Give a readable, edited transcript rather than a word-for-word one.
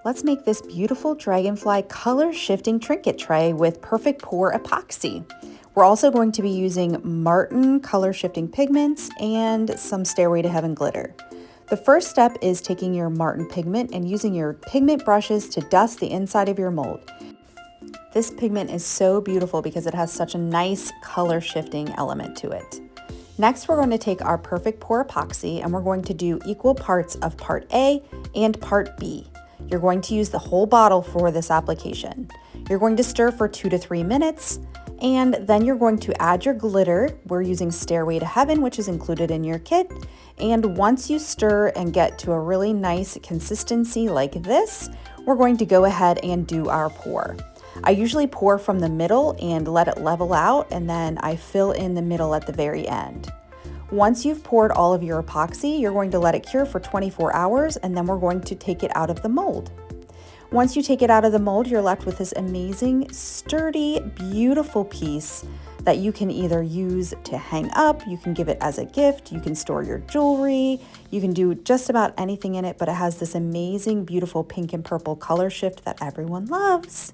Let's make this beautiful Dragonfly color shifting trinket tray with perfect pour epoxy. We're also going to be using Martin color shifting pigments and some Stairway to Heaven glitter. The first step is taking your Martin pigment and using your pigment brushes to dust the inside of your mold. This pigment is so beautiful because it has such a nice color shifting element to it. Next, we're going to take our perfect pour epoxy and we're going to do equal parts of part A and part B. You're going to use the whole bottle for this application. You're going to stir for 2 to 3 minutes, and then you're going to add your glitter. We're using Stairway to Heaven, which is included in your kit. And once you stir and get to a really nice consistency like this, we're going to go ahead and do our pour. I usually pour from the middle and let it level out, and then I fill in the middle at the very end. Once you've poured all of your epoxy, you're going to let it cure for 24 hours, and then we're going to take it out of the mold. Once you take it out of the mold, you're left with this amazing, sturdy, beautiful piece that you can either use to hang up, you can give it as a gift, you can store your jewelry, you can do just about anything in it, but it has this amazing, beautiful pink and purple color shift that everyone loves.